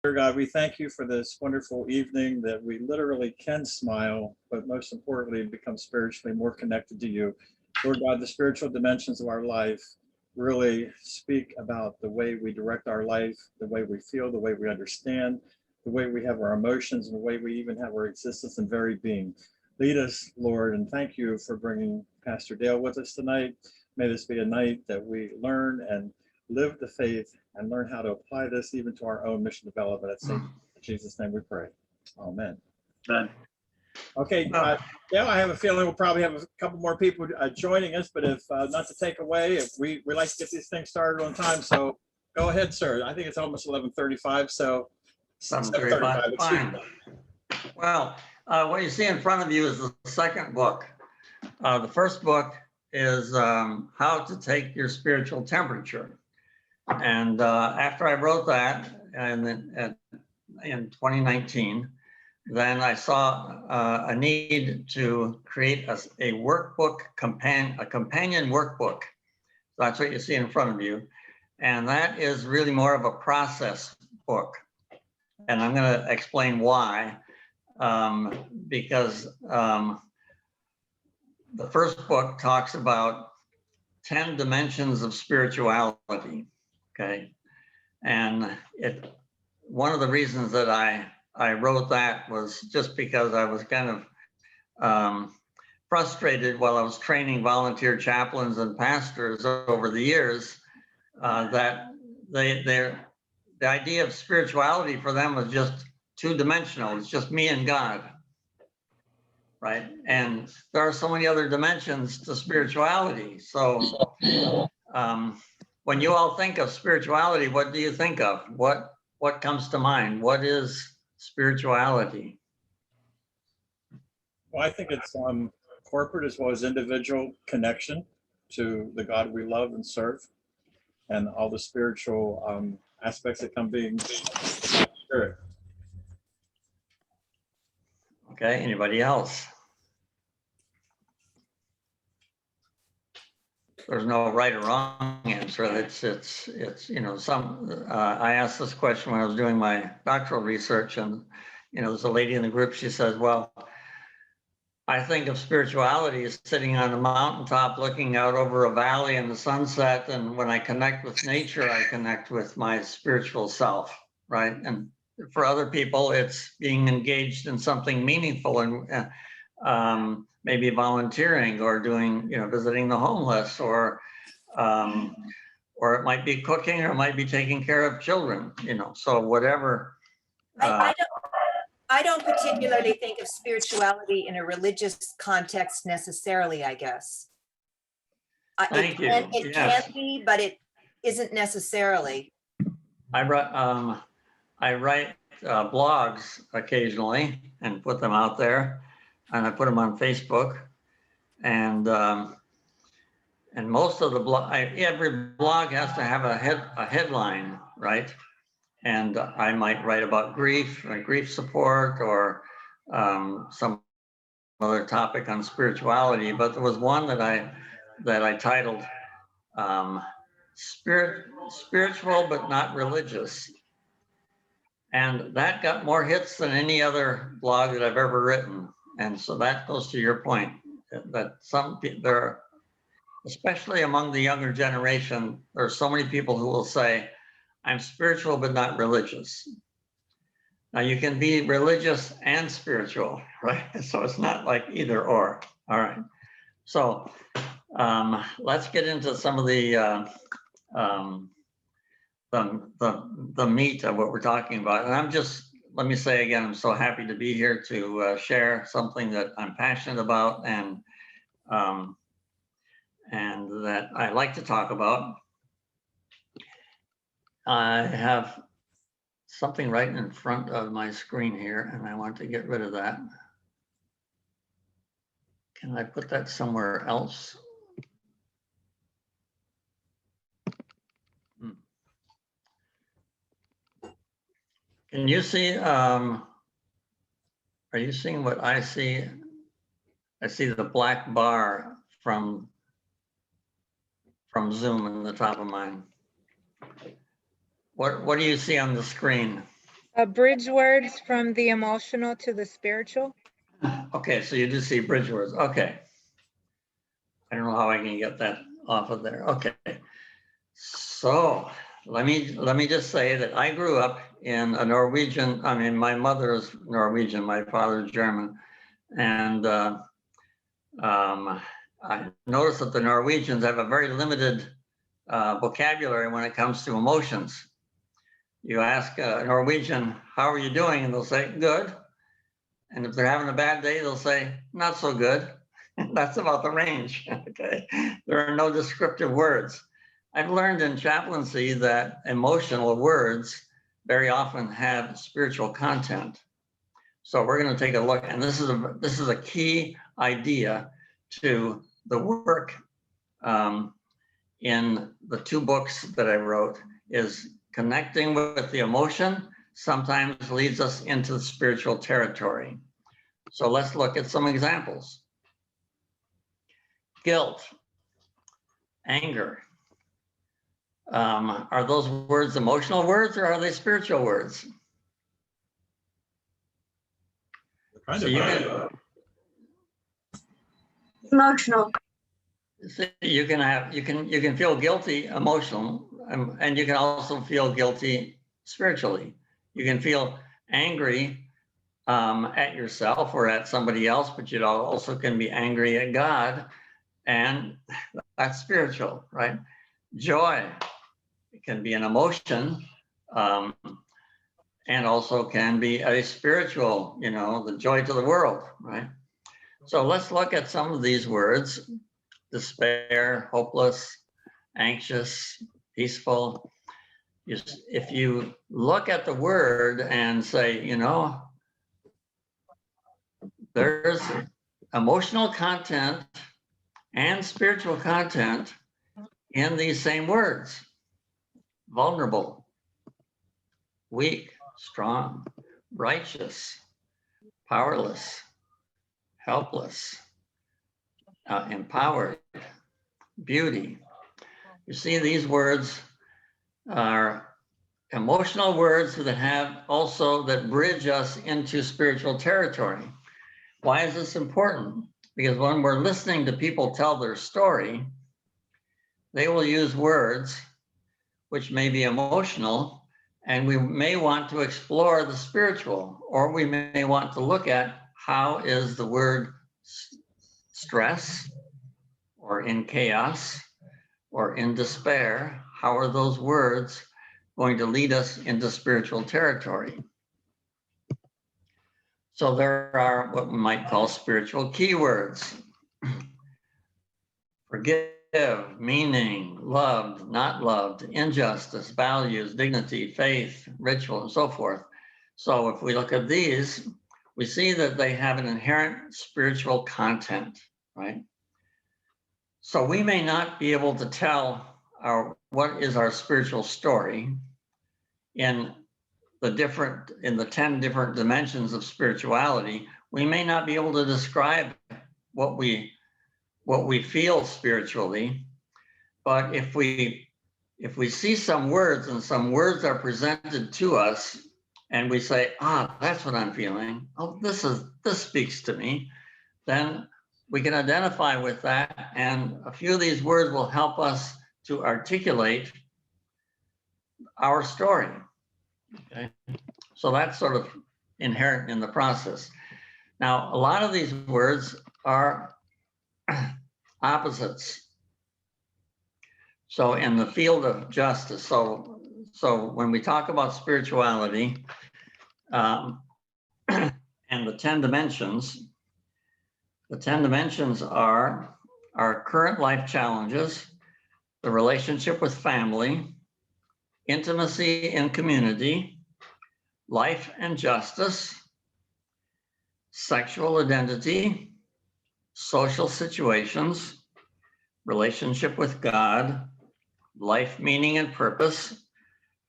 Dear God, we thank you for this wonderful evening that we literally can smile, but most importantly, become spiritually more connected to you. Lord God, the spiritual dimensions of our life really speak about the way we direct our life, the way we feel, the way we understand, the way we have our emotions, and the way we even have our existence and very being. Lead us, Lord, and thank you for bringing Pastor Dale with us tonight. May this be a night that we learn and live the faith and learn how to apply this even to our own mission development at St. Jesus' name we pray. Amen. Amen. Okay, yeah, I have a feeling we'll probably have a couple more people joining us, but if not to take away, if we like to get these things started on time, so go ahead, sir. I think it's almost 11:35, so 7:35, fine. Well, what you see in front of you is the second book. The first book is How to Take Your Spiritual Temperature. And after I wrote that in 2019, then I saw a need to create a workbook, a companion workbook. That's what you see in front of you. And that is really more of a process book. And I'm going to explain why. Because the first book talks about 10 dimensions of spirituality. Okay. And one of the reasons that I wrote that was just because I was kind of frustrated while I was training volunteer chaplains and pastors over the years, that the idea of spirituality for them was just two-dimensional. It's just me and God, right? And there are so many other dimensions to spirituality. So when you all think of spirituality, what do you think of? What comes to mind? What is spirituality? Well, I think it's corporate as well as individual connection to the God we love and serve, and all the spiritual aspects that come being spirit. Okay, anybody else? There's no right or wrong answer. It's you know, I asked this question when I was doing my doctoral research, and you know, there's a lady in the group, she says, well, I think of spirituality as sitting on a mountaintop looking out over a valley in the sunset, and when I connect with nature, I connect with my spiritual self, right? And for other people, it's being engaged in something meaningful and maybe volunteering or doing, you know, visiting the homeless, or it might be cooking, or it might be taking care of children, you know, so whatever. I don't particularly think of spirituality in a religious context necessarily, I guess. Thank you. It Yes. can be, but it isn't necessarily. I write blogs occasionally and put them out there, and I put them on Facebook, and most of the every blog has to have a headline, right? And I might write about grief support, or some other topic on spirituality. But there was one that I titled Spiritual but Not Religious. And that got more hits than any other blog that I've ever written. And so that goes to your point, that some people, there, especially among the younger generation, there are so many people who will say, I'm spiritual but not religious. Now you can be religious and spiritual, right? So it's not like either or. All right. So let's get into some of the meat of what we're talking about. And let me say again, I'm so happy to be here to share something that I'm passionate about and that I like to talk about. I have something right in front of my screen here, and I want to get rid of that. Can I put that somewhere else? Can you see, are you seeing what I see? I see the black bar from Zoom in the top of mine. What do you see on the screen? Bridge words from the emotional to the spiritual. Okay, so you do see bridge words. Okay. I don't know how I can get that off of there. Okay. So let me just say that I grew up in a Norwegian, I mean, my mother is Norwegian, my father is German. And I noticed that the Norwegians have a very limited vocabulary when it comes to emotions. You ask a Norwegian, how are you doing? And they'll say, good. And if they're having a bad day, they'll say, not so good. That's about the range, okay? There are no descriptive words. I've learned in chaplaincy that emotional words very often have spiritual content. So we're going to take a look, and this is a key idea to the work in the two books that I wrote, is connecting with the emotion sometimes leads us into the spiritual territory. So let's look at some examples. Guilt, anger. Are those words emotional words or are they spiritual words? Kind So of you both. can, Emotional. you can feel guilty emotional, and you can also feel guilty spiritually. You can feel angry at yourself or at somebody else, but you also can be angry at God, and that's spiritual, right? Joy, it can be an emotion, and also can be a spiritual, the joy to the world, right? So let's look at some of these words: despair, hopeless, anxious, peaceful. If you look at the word and say, there's emotional content and spiritual content in these same words: vulnerable, weak, strong, righteous, powerless, helpless, empowered, beauty. You see, these words are emotional words that bridge us into spiritual territory. Why is this important? Because when we're listening to people tell their story, they will use words which may be emotional, and we may want to explore the spiritual, or we may want to look at how is the word stress, or in chaos, or in despair, how are those words going to lead us into spiritual territory? So there are what we might call spiritual keywords. Forgive, meaning, loved, not loved, injustice, values, dignity, faith, ritual, and so forth. So if we look at these, we see that they have an inherent spiritual content, right? So we may not be able to tell what is our spiritual story in the 10 different dimensions of spirituality. We may not be able to describe what we feel spiritually, but if we see some words and some words are presented to us and we say, that's what I'm feeling, this speaks to me, then we can identify with that, and a few of these words will help us to articulate our story. Okay, so that's sort of inherent in the process. Now, a lot of these words are opposites. So in the field of justice, so when we talk about spirituality and the 10 dimensions, the 10 dimensions are our current life challenges, the relationship with family, intimacy and community, life and justice, sexual identity, social situations, relationship with God, life meaning and purpose,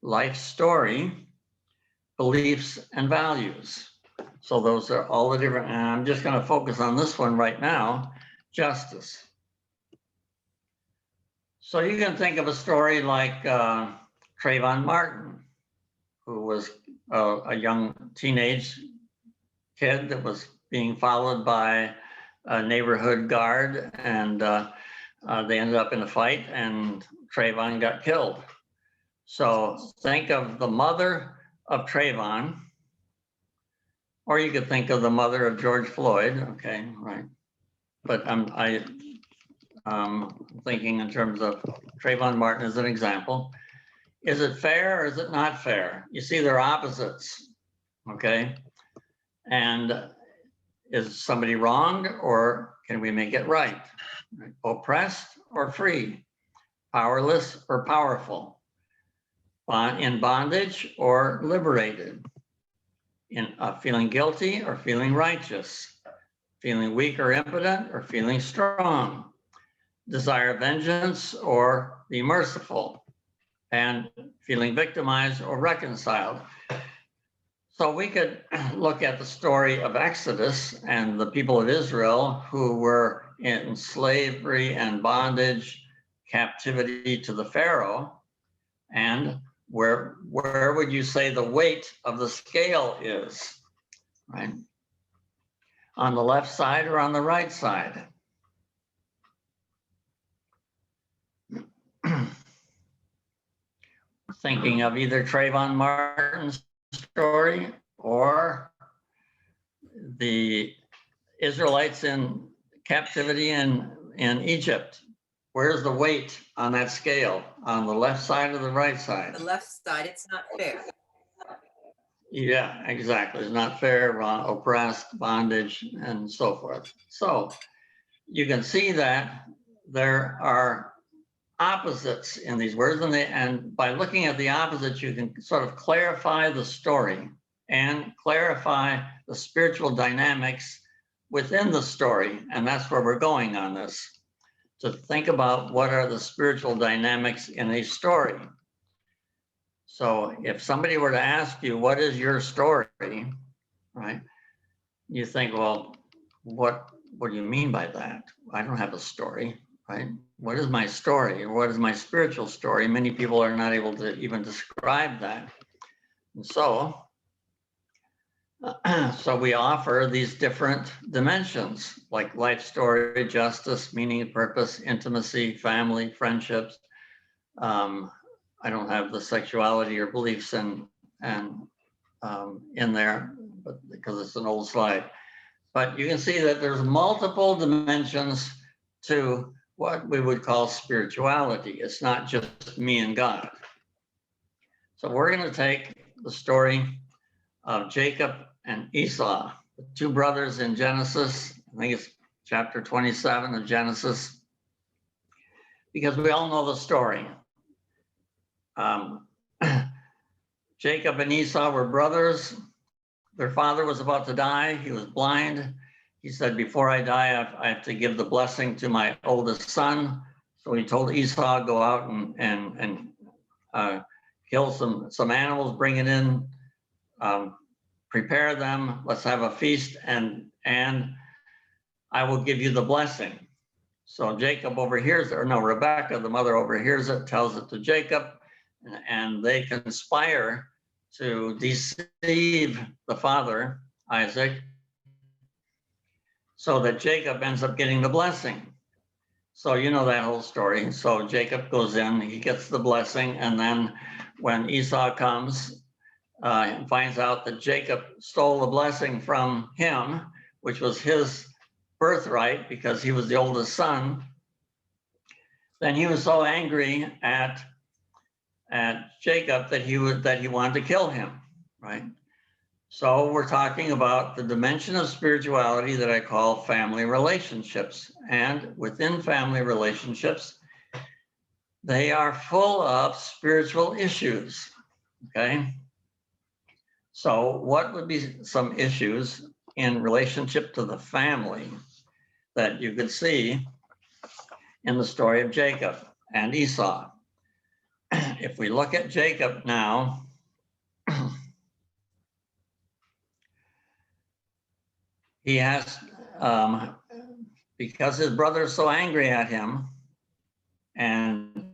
life story, beliefs and values. So those are all the different, and I'm just going to focus on this one right now, justice. So you can think of a story like Trayvon Martin, who was a young teenage kid that was being followed by a neighborhood guard, and they ended up in a fight, and Trayvon got killed. So think of the mother of Trayvon, or you could think of the mother of George Floyd. Okay, right. But I'm thinking in terms of Trayvon Martin as an example. Is it fair or is it not fair? You see, they're opposites. Okay. And is somebody wronged, or can we make it right? Oppressed or free? Powerless or powerful? In bondage or liberated? In feeling guilty or feeling righteous? Feeling weak or impotent or feeling strong? Desire vengeance or be merciful? And feeling victimized or reconciled? So we could look at the story of Exodus and the people of Israel who were in slavery and bondage, captivity to the Pharaoh. And where would you say the weight of the scale is, right? On the left side or on the right side? Thinking of either Trayvon Martin's story or the Israelites in captivity in Egypt. Where's the weight on that scale? On the left side or the right side? The left side, it's not fair. Yeah, exactly. It's not fair, oppressed, bondage, and so forth. So you can see that there are opposites in these words, and by looking at the opposites, you can sort of clarify the story and clarify the spiritual dynamics within the story. And that's where we're going on this, to think about what are the spiritual dynamics in a story. So if somebody were to ask you, what is your story, right? You think, well, what do you mean by that? I don't have a story, right? What is my story? Or what is my spiritual story? Many people are not able to even describe that. And so we offer these different dimensions, like life story, justice, meaning, purpose, intimacy, family, friendships. I don't have the sexuality or beliefs in there, but because it's an old slide. But you can see that there's multiple dimensions to what we would call spirituality. It's not just me and God. So we're going to take the story of Jacob and Esau, the two brothers in Genesis. I think it's chapter 27 of Genesis, because we all know the story. Jacob and Esau were brothers. Their father was about to die. He was blind. He said, before I die, I have to give the blessing to my oldest son. So he told Esau, go out and kill some animals, bring it in, prepare them, let's have a feast, and I will give you the blessing. So Jacob overhears it, or no, Rebecca, the mother, overhears it, tells it to Jacob, and they conspire to deceive the father, Isaac, so that Jacob ends up getting the blessing. So you know that whole story. So Jacob goes in, he gets the blessing, and then when Esau comes and finds out that Jacob stole the blessing from him, which was his birthright because he was the oldest son, then he was so angry at Jacob that he wanted to kill him, right? So we're talking about the dimension of spirituality that I call family relationships. And within family relationships, they are full of spiritual issues, okay? So what would be some issues in relationship to the family that you could see in the story of Jacob and Esau? If we look at Jacob now, he has, because his brother is so angry at him, and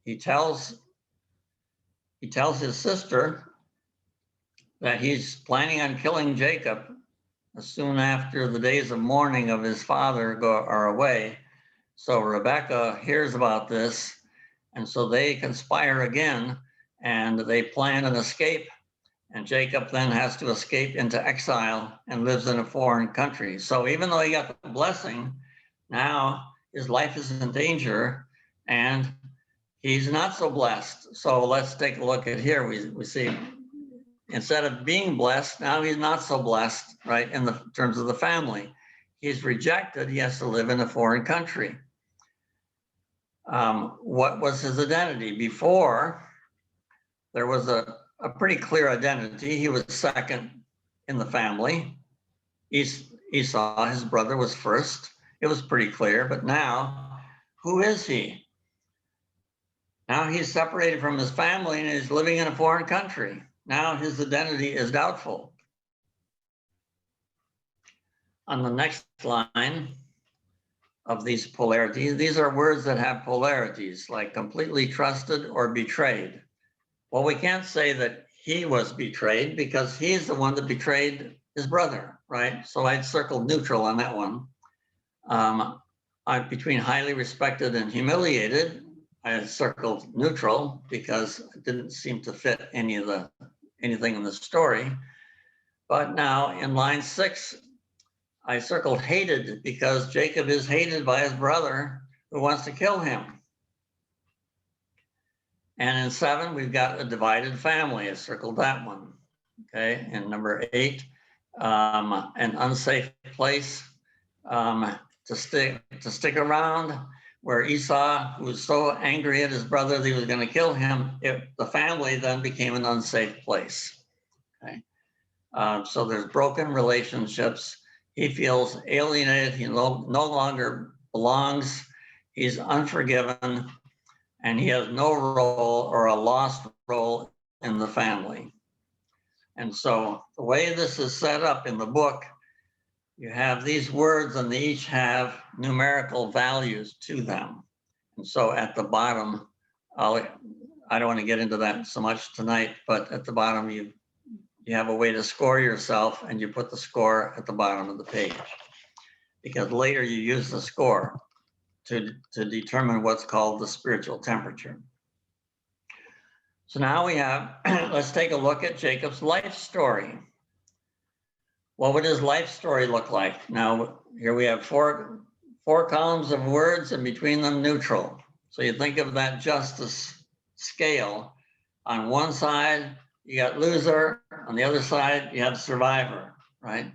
he tells his sister that he's planning on killing Jacob soon after the days of mourning of his father are away. So Rebekah hears about this, and so they conspire again, and they plan an escape. And Jacob then has to escape into exile and lives in a foreign country. So even though he got the blessing, now his life is in danger and he's not so blessed. So let's take a look at here. We see instead of being blessed, now he's not so blessed, right? In the terms of the family, he's rejected. He has to live in a foreign country. What was his identity? Before, there was a pretty clear identity. He was second in the family. Esau, his brother, was first. It was pretty clear, but now, who is he? Now he's separated from his family and is living in a foreign country. Now his identity is doubtful. On the next line of these polarities, these are words that have polarities, like completely trusted or betrayed. Well, we can't say that he was betrayed because he's the one that betrayed his brother, right? So I'd circled neutral on that one. Between highly respected and humiliated, I circled neutral because it didn't seem to fit anything in the story. But now in line 6, I circled hated because Jacob is hated by his brother who wants to kill him. And in 7, we've got a divided family. I circled that one. Okay. And number 8, an unsafe place to stick around, where Esau, who was so angry at his brother that he was going to kill him, the family then became an unsafe place. Okay. So there's broken relationships. He feels alienated. He no longer belongs. He's unforgiven. And he has no role or a lost role in the family. And so the way this is set up in the book, you have these words and they each have numerical values to them. And so at the bottom, I don't want to get into that so much tonight, but at the bottom, you have a way to score yourself and you put the score at the bottom of the page. Because later you use the score to determine what's called the spiritual temperature. So now we have, let's take a look at Jacob's life story. What would his life story look like? Now, here we have four columns of words and between them neutral. So you think of that justice scale. On one side, you got loser. On the other side, you have survivor, right?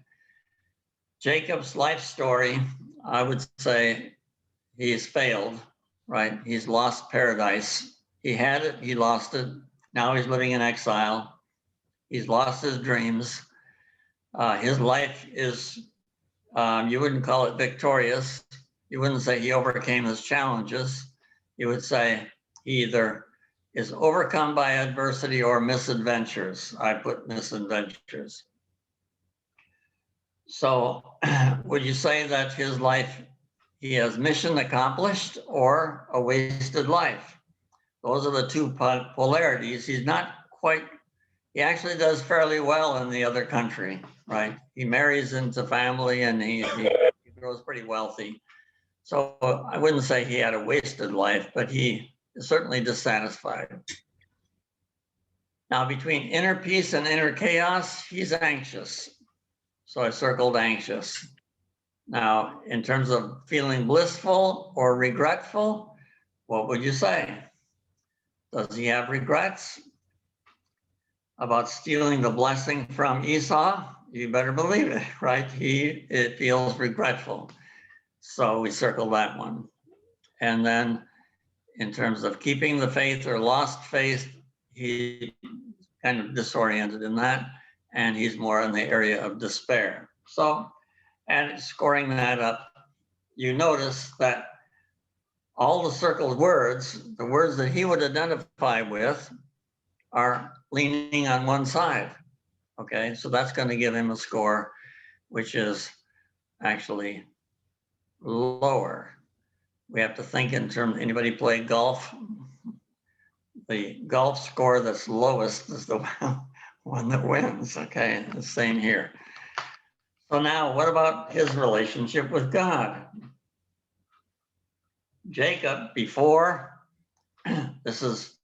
Jacob's life story, I would say, he's failed, right? He's lost paradise. He had it, he lost it. Now he's living in exile. He's lost his dreams. His life is, you wouldn't call it victorious. You wouldn't say he overcame his challenges. You would say he either is overcome by adversity or misadventures. I put misadventures. So would you say that his life, he has mission accomplished or a wasted life? Those are the two polarities. He's not quite, he actually does fairly well in the other country, right? He marries into family and he grows pretty wealthy. So I wouldn't say he had a wasted life, but he is certainly dissatisfied. Now between inner peace and inner chaos, he's anxious. So I circled anxious. Now, in terms of feeling blissful or regretful, what would you say? Does he have regrets about stealing the blessing from Esau? You better believe it, right? It feels regretful. So we circle that one. And then in terms of keeping the faith or lost faith, he's kind of disoriented in that. And he's more in the area of despair. So, and scoring that up, you notice that all the circled words, the words that he would identify with, are leaning on one side. Okay, so that's going to give him a score, which is actually lower. We have to think in terms, anybody play golf? The golf score that's lowest is the one that wins. Okay, the same here. So now what about his relationship with God? Jacob, before, this is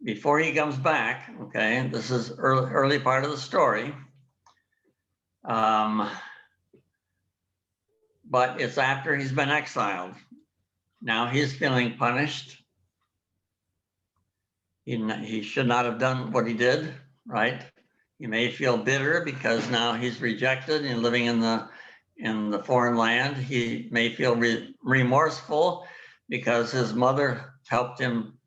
before he comes back, okay, this is early part of the story. But it's after he's been exiled. Now he's feeling punished. He should not have done what he did, right? He may feel bitter because now he's rejected and living in the foreign land. He may feel remorseful because his mother helped him,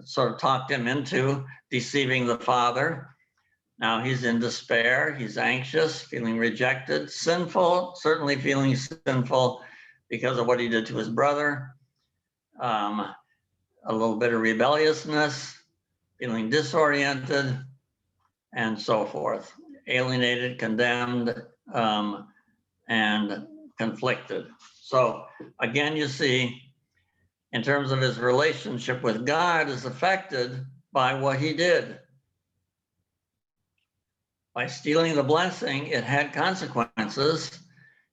sort of talked him into deceiving the father. Now he's in despair, he's anxious, feeling rejected, sinful, certainly feeling sinful because of what he did to his brother. A little bit of rebelliousness, feeling disoriented, and so forth. Alienated, condemned, and conflicted. So again, you see, in terms of his relationship with God is affected by what he did. By stealing the blessing, it had consequences,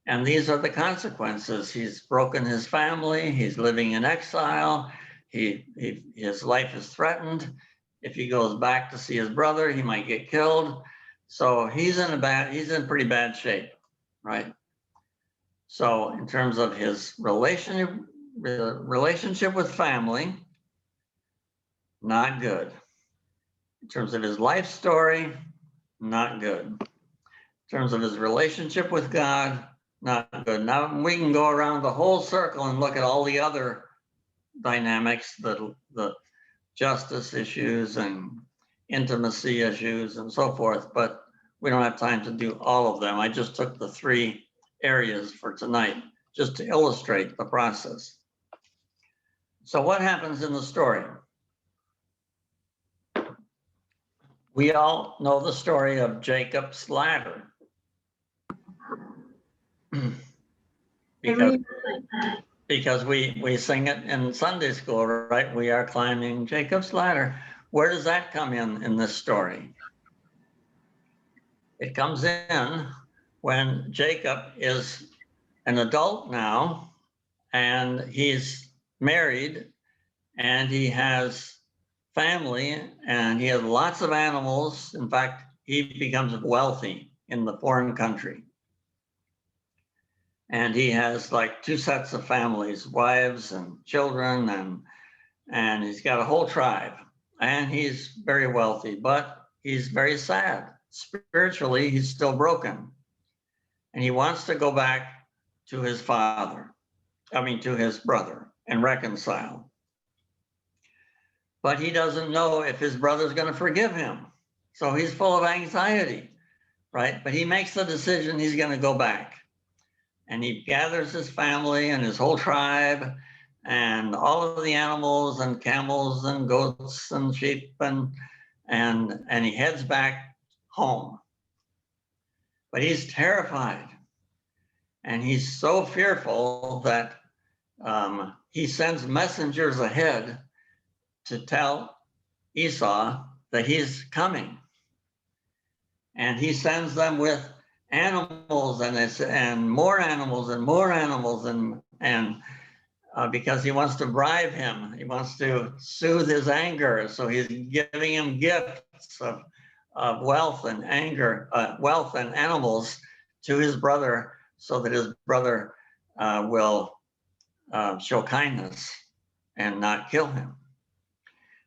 and these are the consequences. He's broken his family, he's living in exile, his life is threatened. If he goes back to see his brother, he might get killed. So he's in pretty bad shape, right? So in terms of his relationship with family, not good. In terms of his life story, not good. In terms of his relationship with God, not good. Now we can go around the whole circle and look at all the other dynamics, the justice issues and intimacy issues and so forth, but we don't have time to do all of them. I just took the 3 areas for tonight just to illustrate the process. So what happens in the story? We all know the story of Jacob's ladder. because we sing it in Sunday school, right? We are climbing Jacob's ladder. Where does that come in this story? It comes in when Jacob is an adult now, and he's married, and he has family, and he has lots of animals. In fact, he becomes wealthy in the foreign country. And he has like 2 sets of families, wives and children, and he's got a whole tribe. And he's very wealthy, but he's very sad. Spiritually, he's still broken. And he wants to go back to his to his brother and reconcile. But he doesn't know if his brother's going to forgive him. So he's full of anxiety, right? But he makes the decision he's going to go back. And he gathers his family and his whole tribe and all of the animals and camels and goats and sheep and he heads back home. But he's terrified. And he's so fearful that he sends messengers ahead to tell Esau that he's coming. And he sends them with animals and more animals and more animals and because he wants to bribe him, he wants to soothe his anger. So he's giving him gifts of wealth and wealth and animals to his brother, so that his brother will show kindness and not kill him.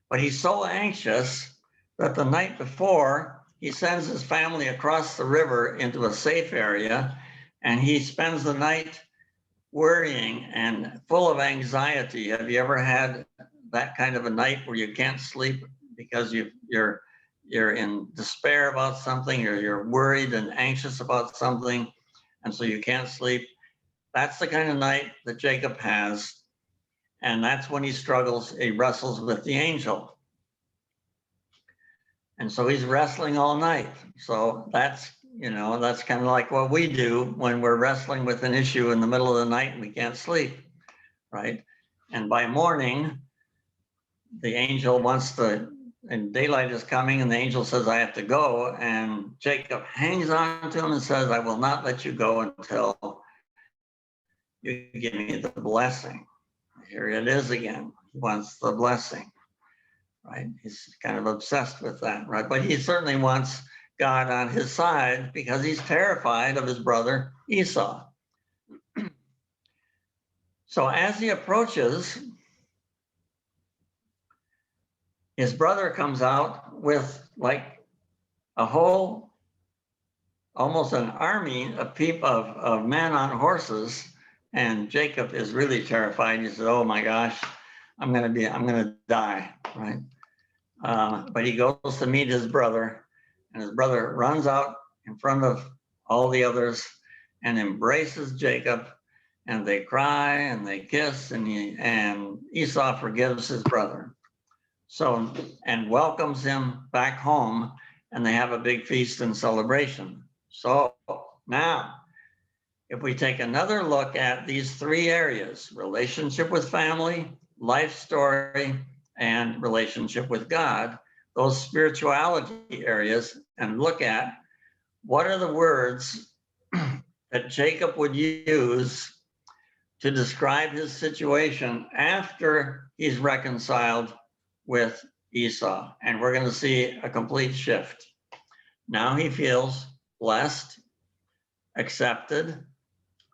But he's so anxious that the night before, he sends his family across the river into a safe area, and he spends the night worrying and full of anxiety. Have you ever had that kind of a night where you can't sleep because you're in despair about something, or you're worried and anxious about something, and so you can't sleep? That's the kind of night that Jacob has, and that's when he struggles. He wrestles with the angel. And so he's wrestling all night. So that's kind of like what we do when we're wrestling with an issue in the middle of the night and we can't sleep, right? And by morning, the angel wants to and daylight is coming, and the angel says, I have to go. And Jacob hangs on to him and says, I will not let you go until you give me the blessing. Here it is again. He wants the blessing, right? He's kind of obsessed with that, right? But he certainly wants God on his side because he's terrified of his brother Esau. So as he approaches, his brother comes out with like a whole, almost an army of people, of men on horses. And Jacob is really terrified. He says, oh my gosh, I'm gonna die, right? But he goes to meet his brother, and his brother runs out in front of all the others and embraces Jacob, and they cry and they kiss, and Esau forgives his brother. So, and welcomes him back home, and they have a big feast and celebration. So now, if we take another look at these three areas, relationship with family, life story, and relationship with God, those spirituality areas, and look at what are the words that Jacob would use to describe his situation after he's reconciled with Esau. And we're going to see a complete shift. Now he feels blessed, accepted,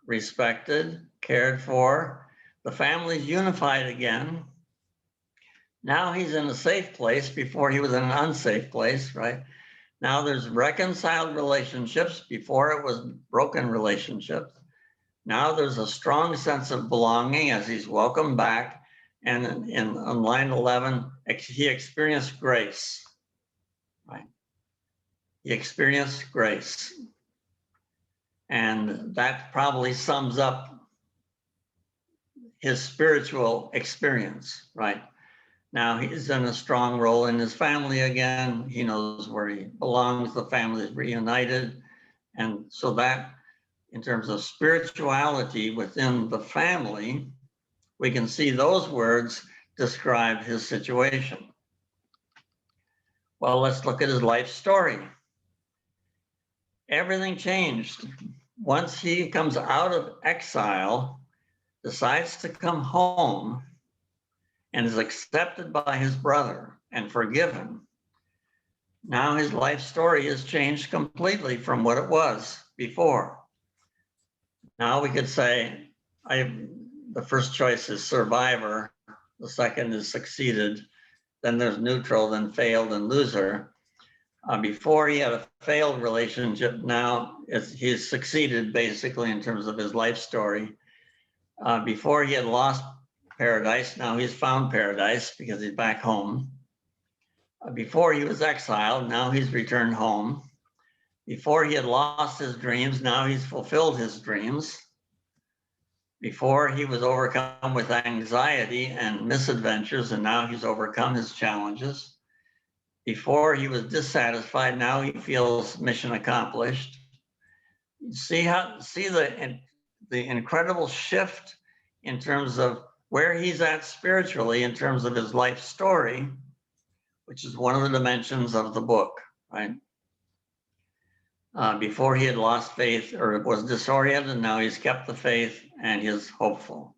respected, cared for. The family's unified again. Now he's in a safe place. Before he was in an unsafe place, right? Now there's reconciled relationships. Before it was broken relationships. Now there's a strong sense of belonging as he's welcomed back. And on line 11, he experienced grace, right? He experienced grace. And that probably sums up his spiritual experience, right? Now he's in a strong role in his family again. He knows where he belongs. The family is reunited. And so that, in terms of spirituality within the family, we can see those words describe his situation. Well, let's look at his life story. Everything changed. Once he comes out of exile, decides to come home, and is accepted by his brother and forgiven. Now his life story has changed completely from what it was before. Now we could say, the first choice is survivor, the second is succeeded, then there's neutral, then failed and loser. Before he had a failed relationship, now he's succeeded basically in terms of his life story. Before he had lost paradise, now he's found paradise because he's back home. Before he was exiled, now he's returned home. Before he had lost his dreams, now he's fulfilled his dreams. Before he was overcome with anxiety and misadventures, and now he's overcome his challenges. Before he was dissatisfied, now he feels mission accomplished. See the incredible shift in terms of where he's at spiritually, in terms of his life story, which is one of the dimensions of the book, right? Before he had lost faith or was disoriented, now he's kept the faith and he's hopeful.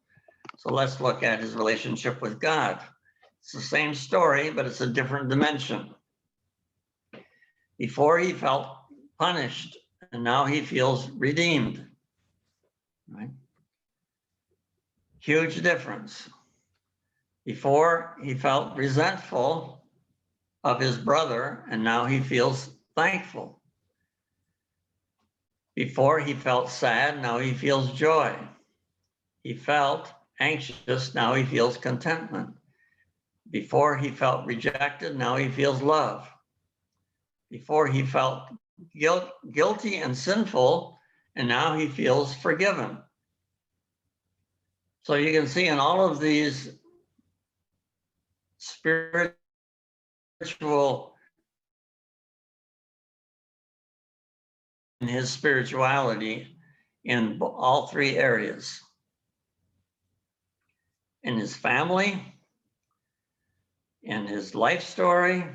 So let's look at his relationship with God. It's the same story, but it's a different dimension. Before he felt punished, and now he feels redeemed, right? Huge difference. Before he felt resentful of his brother, and now he feels thankful. Before he felt sad, now he feels joy. He felt anxious, now he feels contentment. Before he felt rejected, now he feels love. Before he felt guilty and sinful, and now he feels forgiven. So you can see in all of these spiritual in his spirituality in all three areas. In his family, in his life story,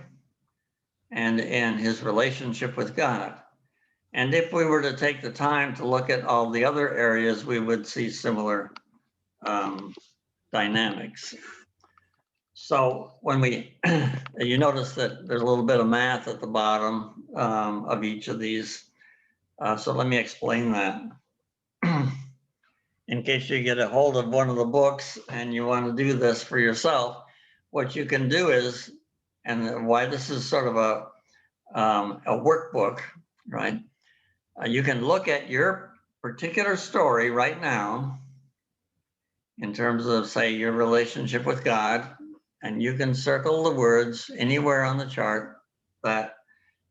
and in his relationship with God. And if we were to take the time to look at all the other areas, we would see similar dynamics. So when we, you notice that there's a little bit of math at the bottom of each of these. So let me explain that. In case you get a hold of one of the books and you want to do this for yourself, what you can do is, and why this is sort of a workbook, right? You can look at your particular story right now in terms of, say, your relationship with God, and you can circle the words anywhere on the chart that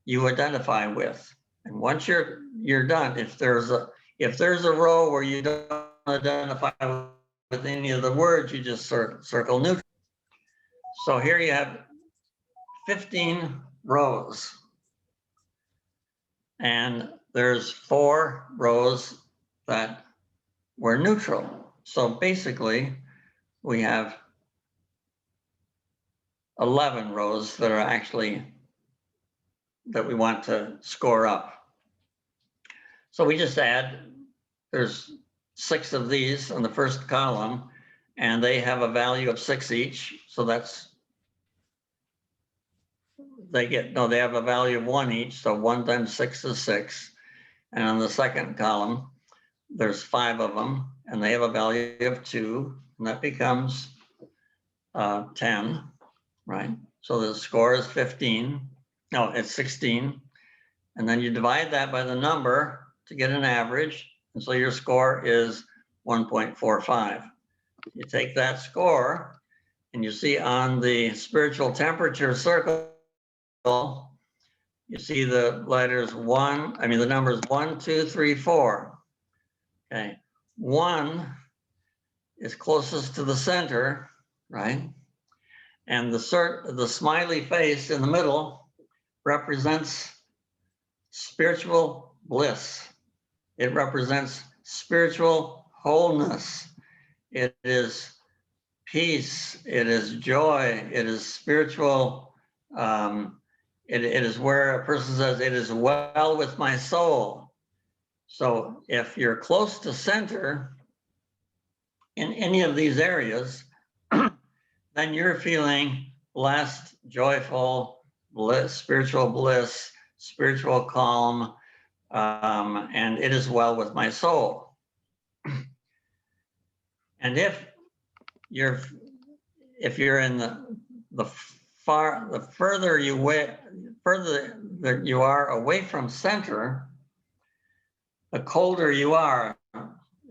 you identify with. And once you're done, if there's a row where you don't identify with any of the words, you just circle neutral. So here you have 15 rows. And there's 4 rows that were neutral. So basically, we have 11 rows that are actually that we want to score up. So we just add, there's 6 of these on the first column, and they have a value of 6 each. So that's, they have a value of 1 each. So 1 times 6 is 6. And on the second column, there's 5 of them, and they have a value of 2, and that becomes 10, right? So the score is 15. No, it's 16. And then you divide that by the number to get an average. And so your score is 1.45. You take that score and you see on the spiritual temperature circle, you see the letters the numbers 1, 2, 3, 4. Okay. 1 is closest to the center, right? And the smiley face in the middle represents spiritual bliss. It represents spiritual wholeness. It is peace. It is joy. It is spiritual. It is where a person says, it is well with my soul. So if you're close to center in any of these areas, then you're feeling blessed, joyful, bliss, spiritual calm, and it is well with my soul. And if you're in the further you are away from center, the colder you are.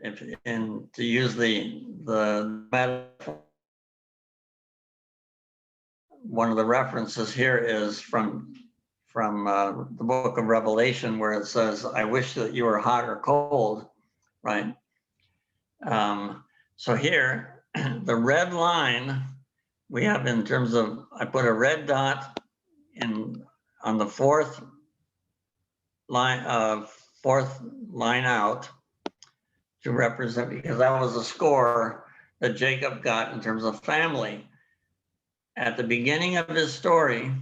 To use the metaphor, one of the references here is from the book of Revelation, where it says, I wish that you were hot or cold, right? So here, the red line we have in terms of, I put a red dot on the fourth line out to represent, because that was a score that Jacob got in terms of family. At the beginning of his story,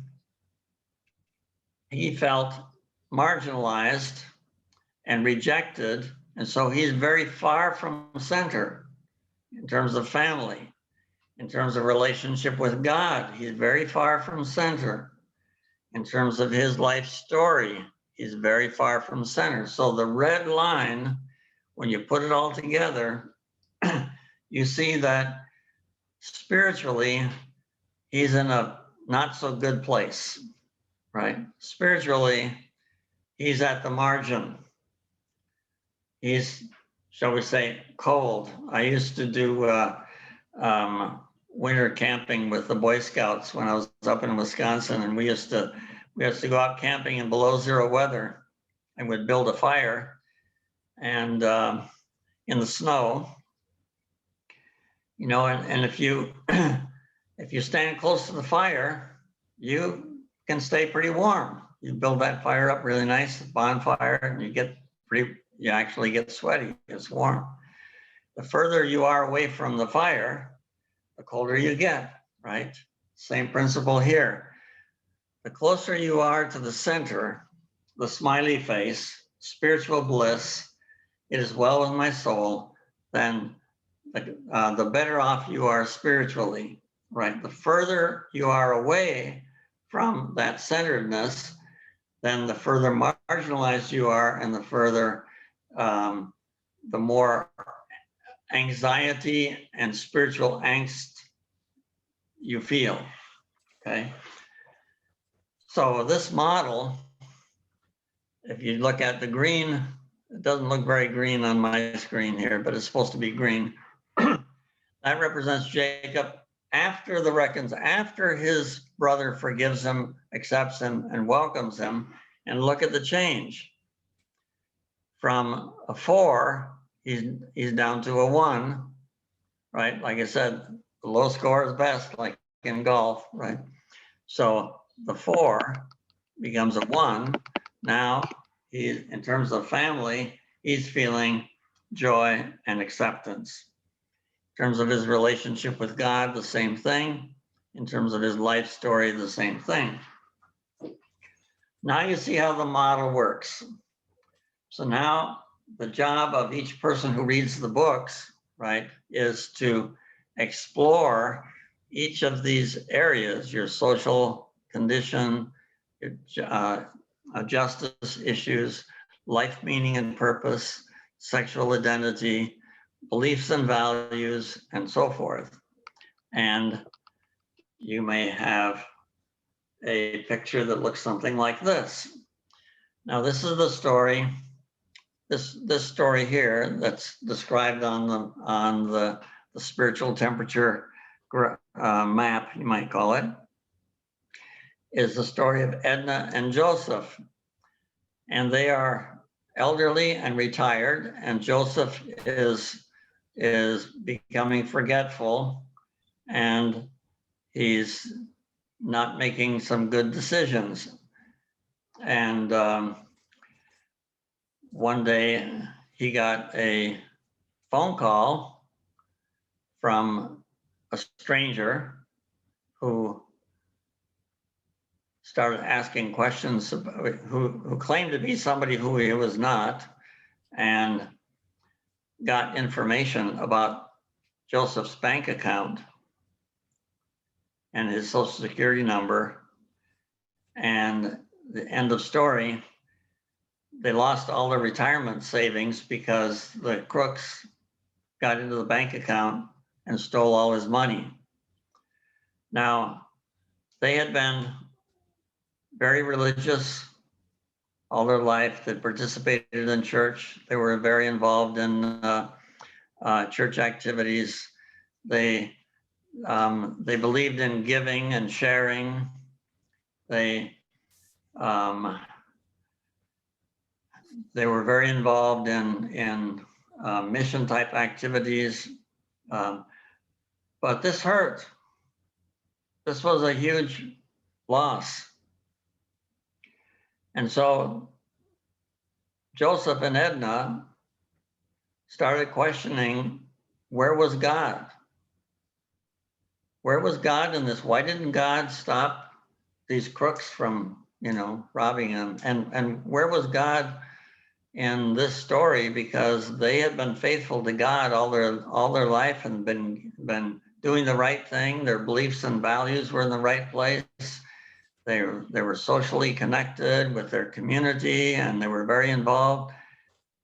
he felt marginalized and rejected, and so he's very far from center in terms of family. In terms of relationship with God, he's very far from center. In terms of his life story, he's very far from center. So the red line, when you put it all together, you see that spiritually, he's in a not so good place, right? Spiritually, he's at the margin. He's, shall we say, cold. I used to do winter camping with the Boy Scouts when I was up in Wisconsin, and we used to go out camping in below zero weather, and we'd build a fire, and in the snow, and if you stand close to the fire, you can stay pretty warm. You build that fire up really nice, bonfire, and you actually get sweaty. It's warm. The further you are away from the fire, the colder you get, right? Same principle here. The closer you are to the center, the smiley face, spiritual bliss, it is well with my soul, then the better off you are spiritually, right? The further you are away from that centeredness, then the further marginalized you are, and the further, the more anxiety and spiritual angst you feel, okay? So this model, if you look at the green, it doesn't look very green on my screen here, but it's supposed to be green. That represents Jacob after after his brother forgives him, accepts him, and welcomes him. And look at the change. From a 4, he's down to a 1, right? Like I said, the low score is best, like in golf, right? So the 4 becomes a 1. Now, in terms of family, he's feeling joy and acceptance. In terms of his relationship with God, the same thing. In terms of his life story, the same thing. Now you see how the model works. So now the job of each person who reads the books, right, is to explore each of these areas, your social condition, your justice issues, life meaning and purpose, sexual identity, beliefs and values, and so forth. And you may have a picture that looks something like this. Now, this is the story, this story here that's described on the spiritual temperature map, you might call it, is the story of Edna and Joseph. And they are elderly and retired, and Joseph is becoming forgetful, and he's not making some good decisions. And one day he got a phone call from a stranger who started asking questions, who claimed to be somebody who he was not, and got information about Joseph's bank account and his social security number. And the end of story, they lost all their retirement savings because the crooks got into the bank account and stole all his money. Now, they had been very religious all their life. They participated in church. They were very involved in church activities. They believed in giving and sharing. They were very involved in mission type activities. But this hurt. This was a huge loss. And so Joseph and Edna started questioning, where was God? Where was God in this? Why didn't God stop these crooks from, robbing him? And where was God in this story? Because they had been faithful to God all their life and been doing the right thing. Their beliefs and values were in the right place. They were socially connected with their community, and they were very involved.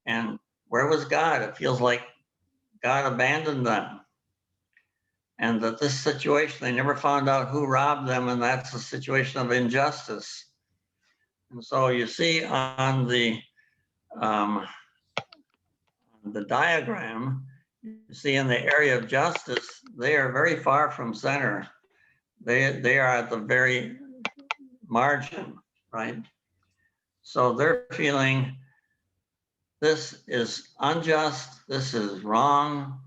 And where was God? It feels like God abandoned them. And that this situation, they never found out who robbed them, and that's a situation of injustice. And so you see on the diagram, you see in the area of justice, they are very far from center. They are at the very margin, right? So they're feeling this is unjust, this is wrong,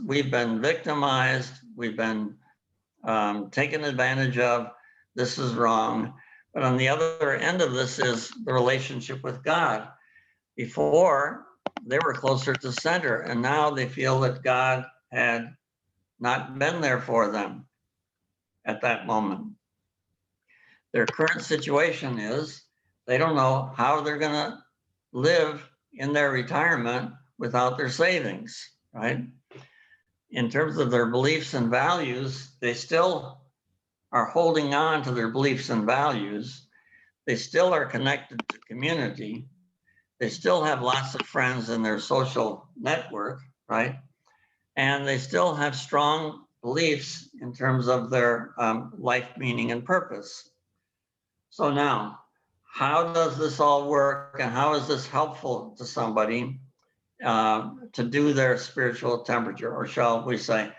we've been victimized, we've been taken advantage of, this is wrong. But on the other end of this is the relationship with God. Before, they were closer to center, and now they feel that God had not been there for them. at that moment. Their current situation is they don't know how they're going to live in their retirement without their savings, right? In terms of their beliefs and values, they still are holding on to their beliefs and values. They still are connected to community. They still have lots of friends in their social network, right? And they still have strong beliefs in terms of their life meaning and purpose. So now, how does this all work, and how is this helpful to somebody to do their spiritual temperature? Or shall we say,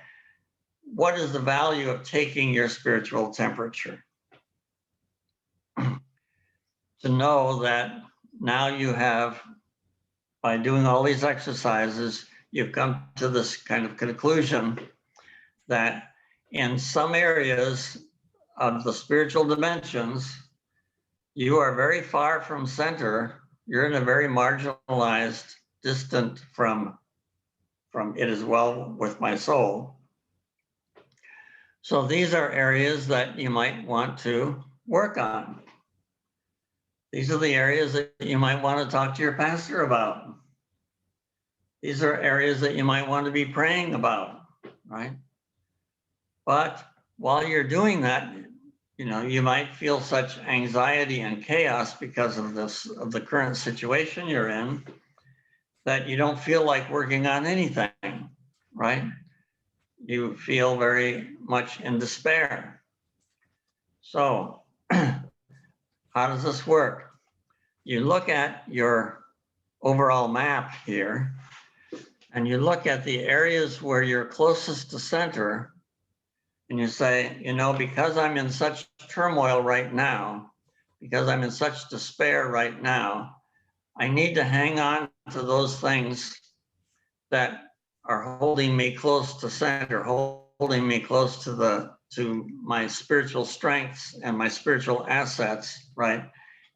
what is the value of taking your spiritual temperature? To know that now you have, by doing all these exercises, you've come to this kind of conclusion that in some areas of the spiritual dimensions, you are very far from center. You're in a very marginalized, distant from it as well with my soul. So these are areas that you might want to work on. These are the areas that you might want to talk to your pastor about. These are areas that you might want to be praying about, right? But while you're doing that, you might feel such anxiety and chaos because of the current situation you're in, that you don't feel like working on anything, right? You feel very much in despair. So how does this work? You look at your overall map here, and you look at the areas where you're closest to center, and you say, because I'm in such turmoil right now, because I'm in such despair right now, I need to hang on to those things that are holding me close to center, holding me close to my spiritual strengths and my spiritual assets, right?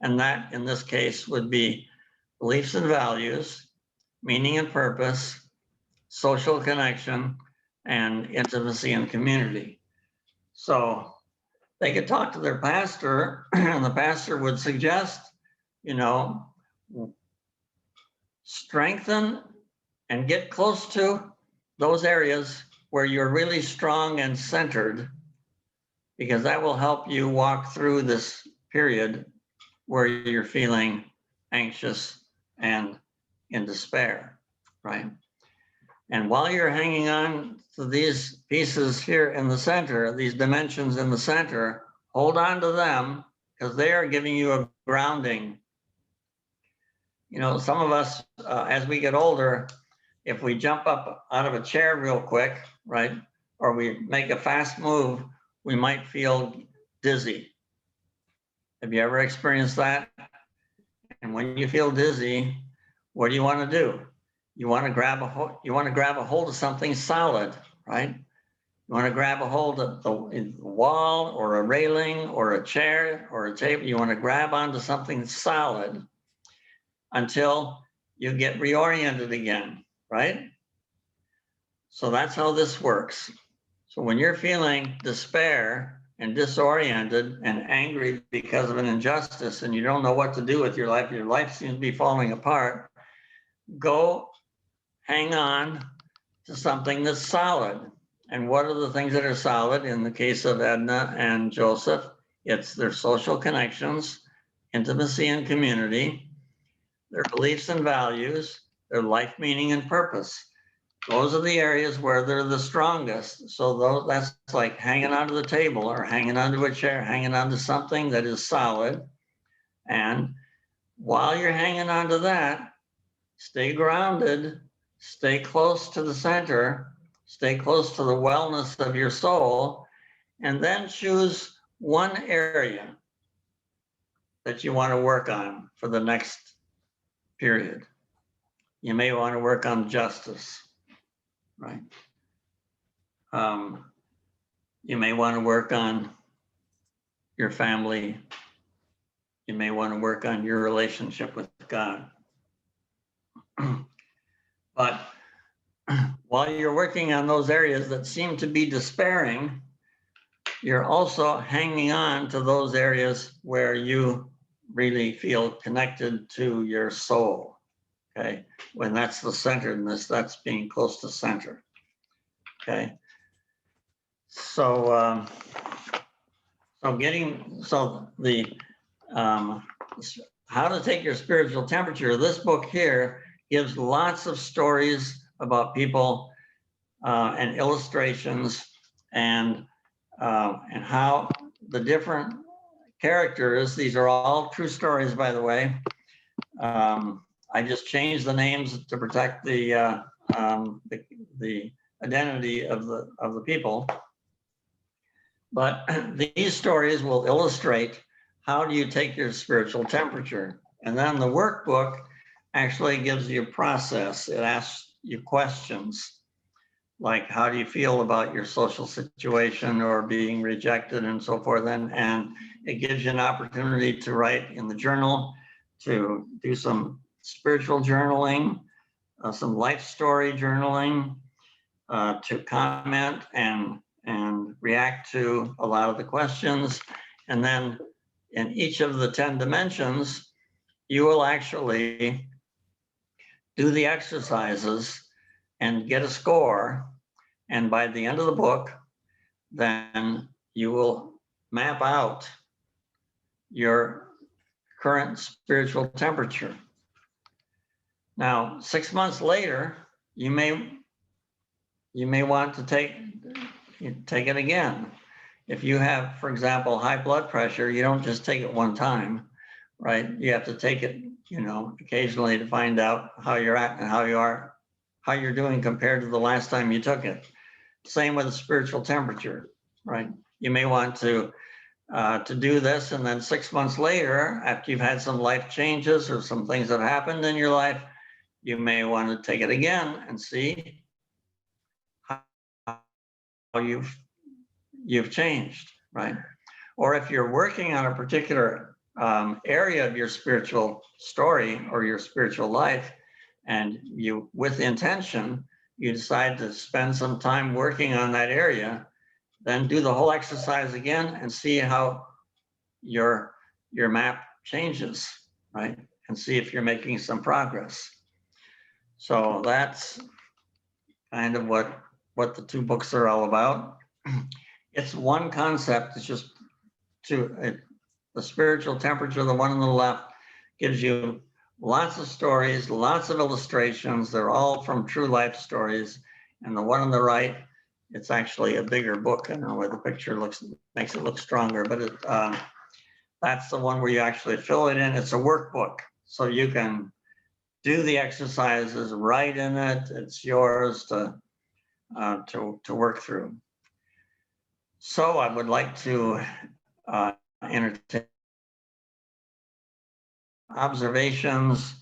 And that, in this case, would be beliefs and values, meaning and purpose, social connection, and intimacy and community. So they could talk to their pastor, and the pastor would suggest, strengthen and get close to those areas where you're really strong and centered, because that will help you walk through this period where you're feeling anxious and in despair, right? And while you're hanging on to these pieces here in the center, these dimensions in the center, hold on to them, because they are giving you a grounding. Some of us, as we get older, if we jump up out of a chair real quick, right, or we make a fast move, we might feel dizzy. Have you ever experienced that? And when you feel dizzy, what do you want to do? You want to grab a hold of something solid, right? You want to grab a hold of the wall or a railing or a chair or a table. You want to grab onto something solid until you get reoriented again, right? So that's how this works. So when you're feeling despair and disoriented and angry because of an injustice and you don't know what to do with your life seems to be falling apart, go hang on to something that's solid. And what are the things that are solid? In the case of Edna and Joseph, it's their social connections, intimacy and community, their beliefs and values, their life meaning and purpose. Those are the areas where they're the strongest. So that's like hanging onto the table or hanging onto a chair, hanging onto something that is solid. And while you're hanging onto that, stay grounded, stay close to the center, stay close to the wellness of your soul, and then choose one area that you want to work on for the next period. You may want to work on justice, right? You may want to work on your family. You may want to work on your relationship with God. But while you're working on those areas that seem to be despairing, you're also hanging on to those areas where you really feel connected to your soul. Okay, when that's the centeredness, that's being close to center. Okay, so how to take your spiritual temperature. This book here gives lots of stories about people and illustrations and how the different characters. These are all true stories, by the way. I just changed the names to protect the identity of the people. But these stories will illustrate how do you take your spiritual temperature. And then the workbook actually gives you a process. It asks you questions like, how do you feel about your social situation or being rejected and so forth. And it gives you an opportunity to write in the journal, to do some spiritual journaling, some life story journaling, to comment and react to a lot of the questions. And then in each of the 10 dimensions, you will actually do the exercises and get a score. And by the end of the book, then you will map out your current spiritual temperature. Now, 6 months later, you may want to take it again. If you have, for example, high blood pressure, you don't just take it one time, right? You have to take it, occasionally to find out how you're at and how you're doing compared to the last time you took it. Same with the spiritual temperature, right? You may want to do this, and then 6 months later, after you've had some life changes or some things that happened in your life, you may want to take it again and see how you've changed, right? Or if you're working on a particular area of your spiritual story or your spiritual life, and you, with intention, you decide to spend some time working on that area, then do the whole exercise again and see how your map changes, right? And see if you're making some progress. So that's kind of what the two books are all about. It's one concept. It's just the spiritual temperature, the one on the left, gives you lots of stories, lots of illustrations. They're all from true life stories. And the one on the right, it's actually a bigger book. I don't know where the picture makes it look stronger, but that's the one where you actually fill it in. It's a workbook, so you can do the exercises, write in it. It's yours to work through. So I would like to entertain observations,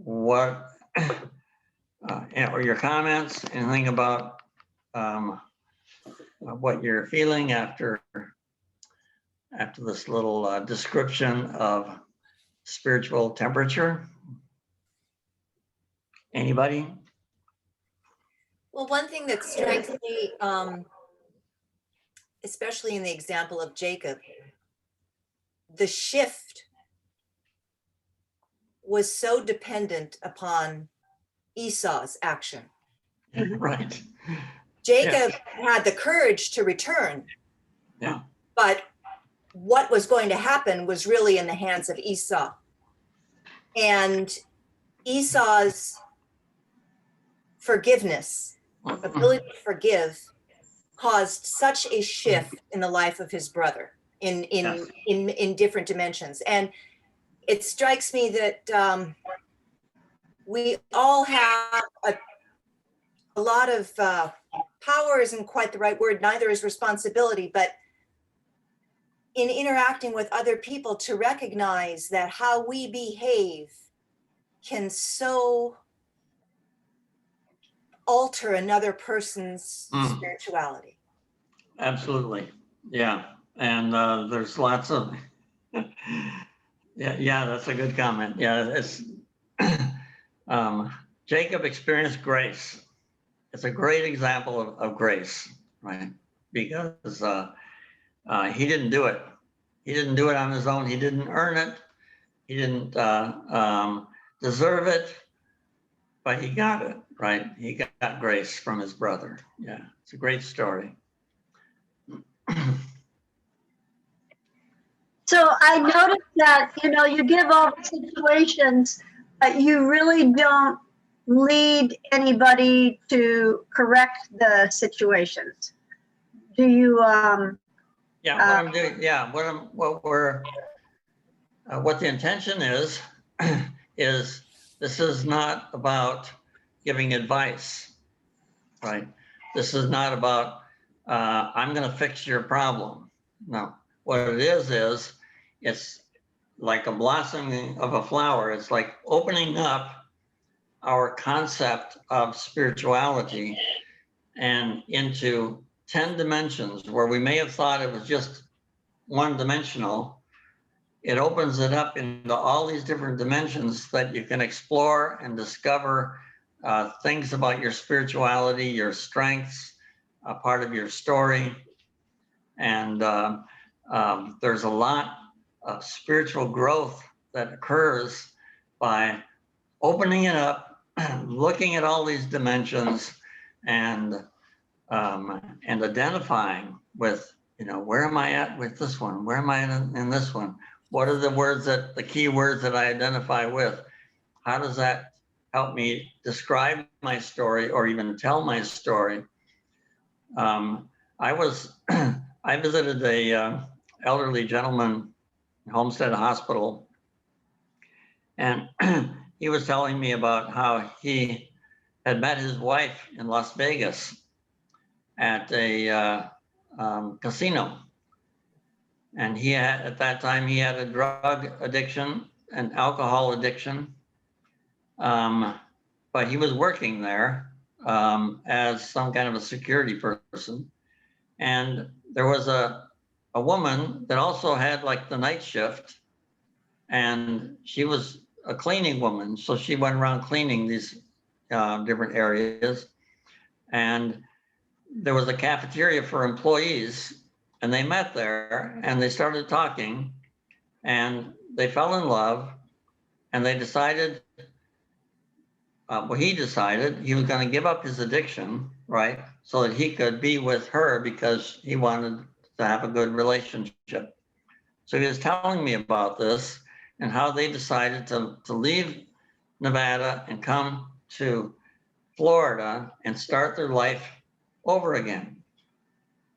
or your comments, anything about what you're feeling after this little description of spiritual temperature. Anybody? Well, one thing that strikes me, especially in the example of Jacob, the shift was so dependent upon Esau's action. Right. Jacob had the courage to return. Yeah. But what was going to happen was really in the hands of Esau. And Esau's forgiveness, ability to forgive, caused such a shift in the life of his brother in different dimensions. And it strikes me that we all have a lot of power isn't quite the right word, neither is responsibility, but in interacting with other people, to recognize that how we behave can so alter another person's spirituality. Absolutely. Yeah. And there's lots of, yeah, that's a good comment. Yeah, it's, Jacob experienced grace. It's a great example of grace, right? because he didn't do it. He didn't do it on his own. He didn't earn it. He didn't deserve it, but he got it, right? He got grace from his brother. Yeah, it's a great story. So I noticed that, you give all the situations, but you really don't lead anybody to correct the situations. Do you, Yeah, what I'm doing, yeah, what the intention is, is this is not about giving advice, right? This is not about, I'm gonna fix your problem. No, what it is it's like a blossoming of a flower. It's like opening up our concept of spirituality and into 10 dimensions where we may have thought it was just one dimensional. It opens it up into all these different dimensions that you can explore and discover things about your spirituality, your strengths, a part of your story. And there's a lot of spiritual growth that occurs by opening it up, looking at all these dimensions, and identifying with, where am I at with this one? Where am I in this one? What are the key words that I identify with? How does that help me describe my story or even tell my story? I visited a elderly gentleman in Homestead Hospital, and he was telling me about how he had met his wife in Las Vegas at a casino. And at that time, he had a drug addiction and alcohol addiction. But he was working there as some kind of a security person. And there was a woman that also had like the night shift, and she was a cleaning woman. So she went around cleaning these different areas. And there was a cafeteria for employees, and they met there and they started talking, and they fell in love, and they decided, he decided he was going to give up his addiction, right? So that he could be with her because he wanted to have a good relationship. So he was telling me about this and how they decided to leave Nevada and come to Florida and start their life over again,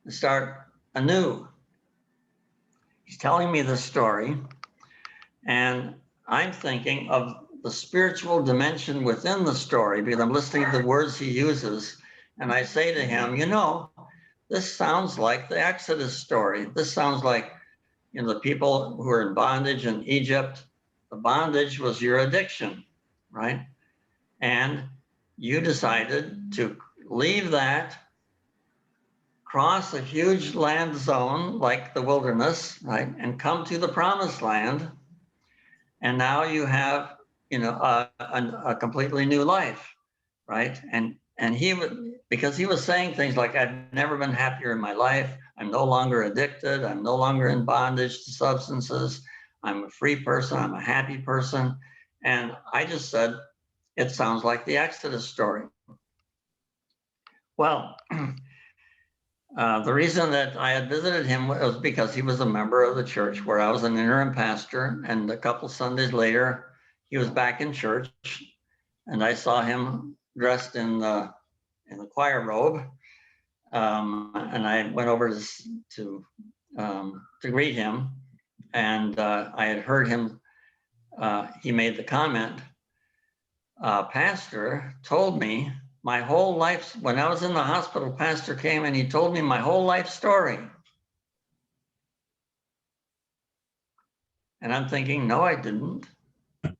and start anew. He's telling me this story, and I'm thinking of the spiritual dimension within the story because I'm listening to the words he uses, and I say to him, this sounds like the Exodus story. This sounds like, the people who were in bondage in Egypt. The bondage was your addiction, right? And you decided to leave that, cross a huge land zone like the wilderness, right, and come to the promised land. And now you have, a completely new life, right? And he would, because he was saying things like, I've never been happier in my life. I'm no longer addicted. I'm no longer in bondage to substances. I'm a free person. I'm a happy person. And I just said, it sounds like the Exodus story. Well, the reason that I had visited him was because he was a member of the church where I was an interim pastor. And a couple Sundays later, he was back in church, and I saw him dressed in the choir robe. And I went over to greet him. And I had heard him, he made the comment, Pastor told me my whole life, when I was in the hospital, Pastor came and he told me my whole life story. And I'm thinking, no, I didn't.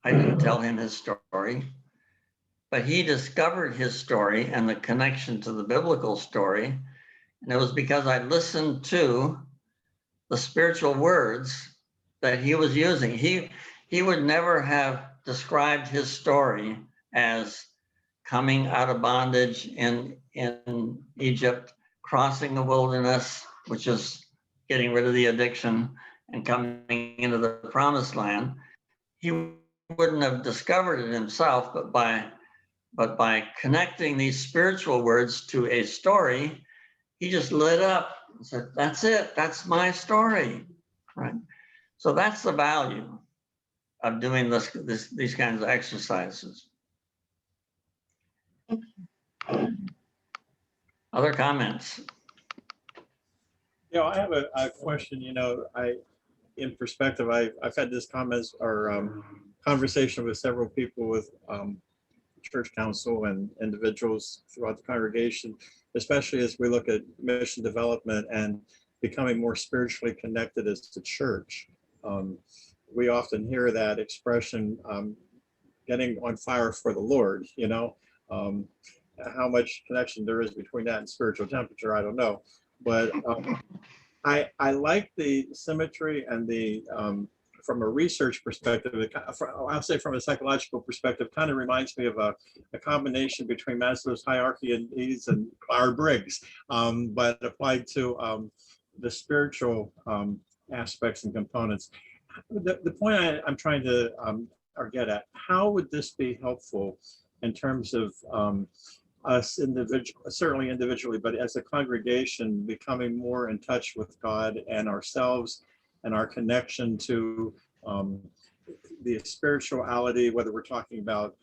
I didn't tell him his story. But he discovered his story and the connection to the biblical story. And it was because I listened to the spiritual words that he was using. He would never have described his story as coming out of bondage in Egypt, crossing the wilderness, which is getting rid of the addiction and coming into the promised land, he wouldn't have discovered it himself, but by connecting these spiritual words to a story, he just lit up and said, that's it, that's my story, right? So that's the value of doing these kinds of exercises. Other comments? I have a question. In perspective, I've had this comments or conversation with several people with church council and individuals throughout the congregation, especially as we look at mission development and becoming more spiritually connected as the church. We often hear that expression, getting on fire for the Lord, how much connection there is between that and spiritual temperature, I don't know. But I like the symmetry and the, from a research perspective, I'll say from a psychological perspective, kind of reminds me of a combination between Maslow's hierarchy of needs and Myers-Briggs, but applied to the spiritual aspects and components. The point I'm trying to or get at, how would this be helpful in terms of us certainly individually, but as a congregation, becoming more in touch with God and ourselves and our connection to the spirituality, whether we're talking about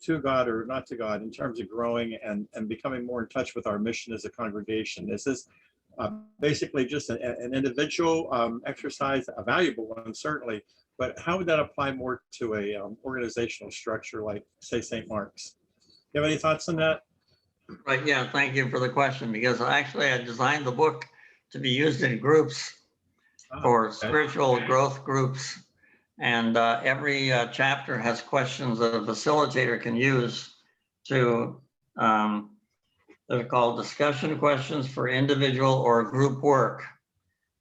to God or not to God, in terms of growing and becoming more in touch with our mission as a congregation? Is this basically just an individual exercise, a valuable one, certainly, but how would that apply more to a organizational structure like, say, St. Mark's? You have any thoughts on that? Right, yeah, thank you for the question, because actually I designed the book to be used in groups for spiritual growth groups. And every chapter has questions that a facilitator can use to, they're called discussion questions for individual or group work.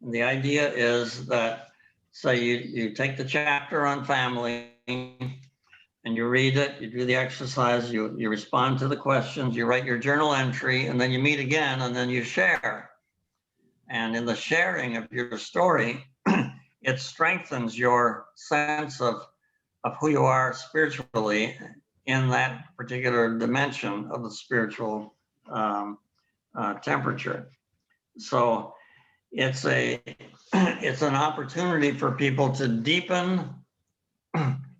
And the idea is that, say you take the chapter on family and you read it, you do the exercise, you respond to the questions, you write your journal entry, and then you meet again and then you share. And in the sharing of your story, it strengthens your sense of who you are spiritually in that particular dimension of the spiritual temperature. So it's an opportunity for people to deepen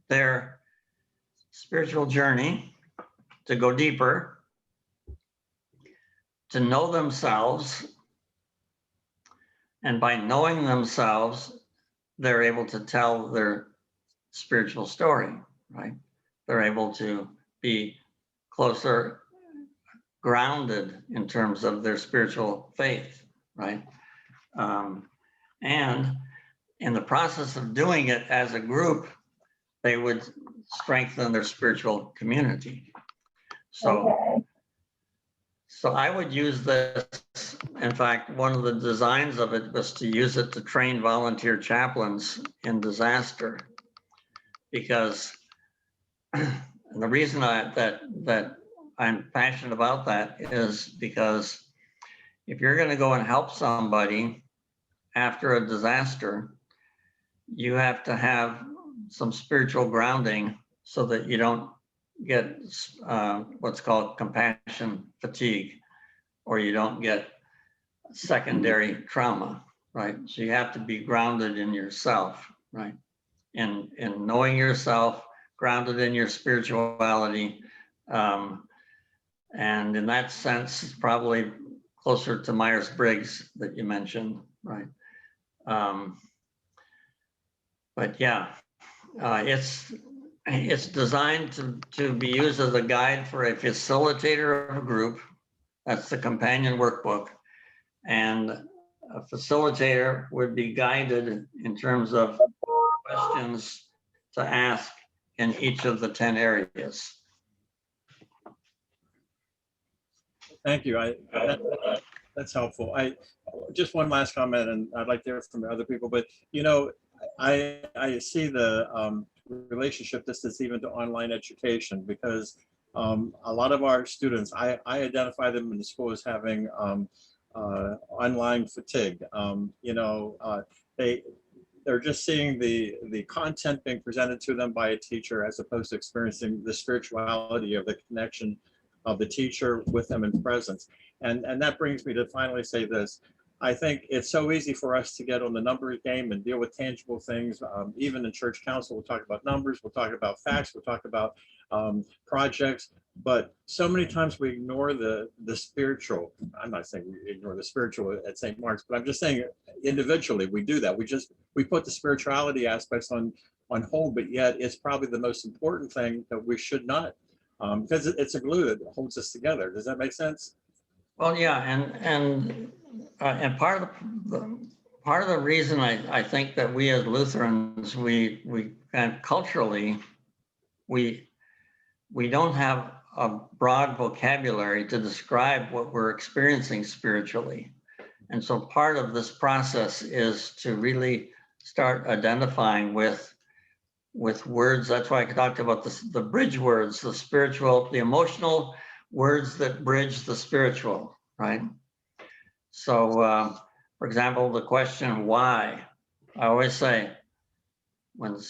their spiritual journey, to go deeper, to know themselves, and by knowing themselves, they're able to tell their spiritual story, right? They're able to be closer grounded in terms of their spiritual faith, right? And in the process of doing it as a group, they would strengthen their spiritual community. So I would use this. In fact, one of the designs of it was to use it to train volunteer chaplains in disaster, because the reason that I'm passionate about that is because if you're going to go and help somebody after a disaster, you have to have some spiritual grounding so that you don't get what's called compassion fatigue, or you don't get secondary trauma, right? So you have to be grounded in yourself, right? In knowing yourself, grounded in your spirituality. And in that sense, it's probably closer to Myers-Briggs that you mentioned, right? But yeah, it's designed to be used as a guide for a facilitator of a group. That's the companion workbook. And a facilitator would be guided in terms of questions to ask in each of the 10 areas. Thank you. That's helpful. Just one last comment, and I'd like to hear from other people, but I see the relationship this is even to online education, because A lot of our students, I identify them in the school as having online fatigue. They're just seeing the content being presented to them by a teacher as opposed to experiencing the spirituality of the connection of the teacher with them in presence. And that brings me to finally say this. I think it's so easy for us to get on the numbers game and deal with tangible things. Even in church council, we'll talk about numbers, we'll talk about facts, we'll talk about projects, but so many times we ignore the spiritual. I'm not saying we ignore the spiritual at St. Mark's, but I'm just saying individually we do that. We put the spirituality aspects on hold, but yet it's probably the most important thing that we should not, because it's a glue that holds us together. Does that make sense? Well, yeah, and part of the reason I think that we as Lutherans, we and culturally, we don't have a broad vocabulary to describe what we're experiencing spiritually. And so part of this process is to really start identifying with words. That's why I talked about the bridge words, the spiritual, the emotional words that bridge the spiritual, right? So, for example, the question why, I always say, when,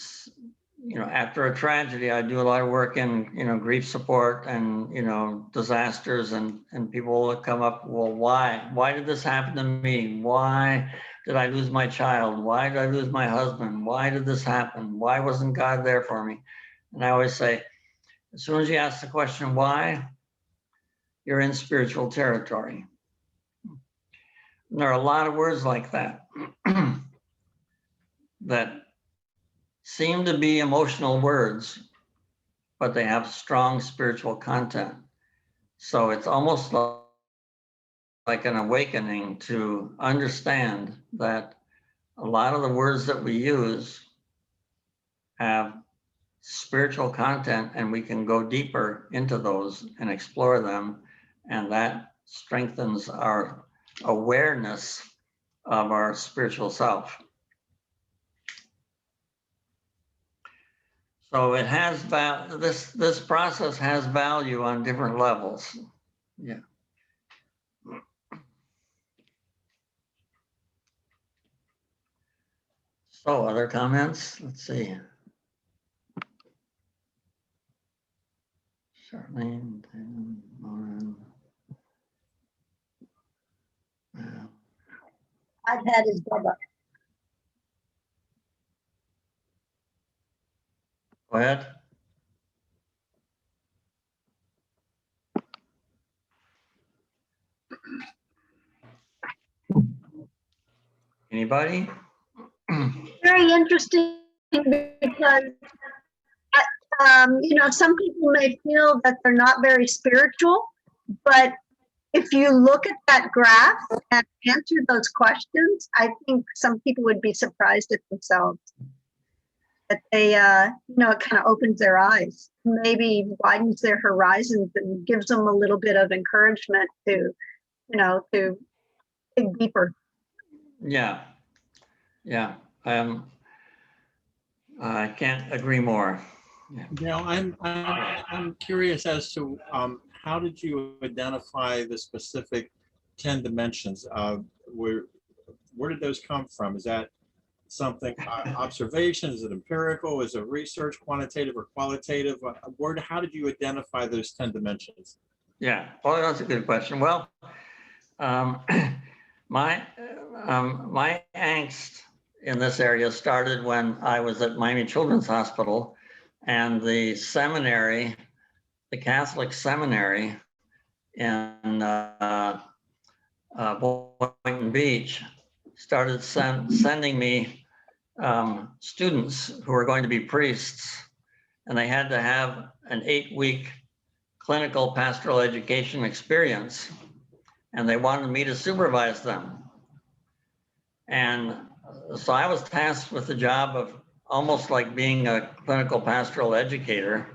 after a tragedy, I do a lot of work in, grief support and, disasters, and people will come up, well, why did this happen to me? Why did I lose my child? Why did I lose my husband? Why did this happen? Why wasn't God there for me? And I always say, as soon as you ask the question, why, you're in spiritual territory. And there are a lot of words like that that seem to be emotional words, but they have strong spiritual content. So it's almost like an awakening to understand that a lot of the words that we use have spiritual content, and we can go deeper into those and explore them. And that strengthens our awareness of our spiritual self. So it has this process has value on different levels. Yeah. So other comments? Let's see. Charlene, Lauren. I've had his brother. Go ahead. Anybody? Very interesting because, some people may feel that they're not very spiritual, but if you look at that graph and answer those questions, I think some people would be surprised at themselves. That they, it kind of opens their eyes, maybe widens their horizons and gives them a little bit of encouragement to dig deeper. Yeah. I can't agree more. Yeah. I'm curious as to how did you identify the specific 10 dimensions? Where did those come from? Is that something observation? Is it empirical? Is it research, quantitative or qualitative? How did you identify those 10 dimensions? Yeah, well, that's a good question. Well, my angst in this area started when I was at Miami Children's Hospital, and the seminary, the Catholic seminary in Boynton Beach, started sending me students who were going to be priests, and they had to have an 8-week clinical pastoral education experience, and they wanted me to supervise them. And so I was tasked with the job of almost like being a clinical pastoral educator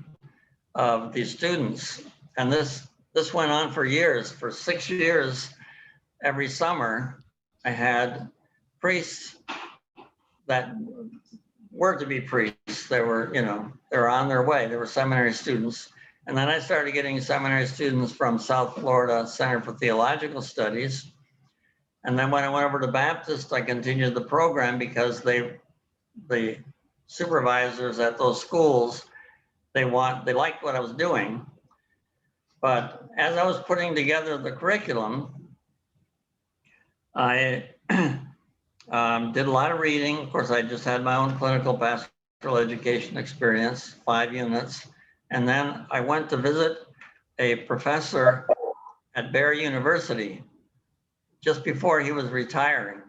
of these students. And this went on for years. For 6 years, every summer, I had priests that were to be priests. They were, they were on their way. They were seminary students. And then I started getting seminary students from South Florida Center for Theological Studies. And then when I went over to Baptist, I continued the program because the supervisors at those schools, they liked what I was doing. But as I was putting together the curriculum, I did a lot of reading. Of course, I just had my own clinical pastoral education experience, 5 units. And then I went to visit a professor at Barry University just before he was retiring.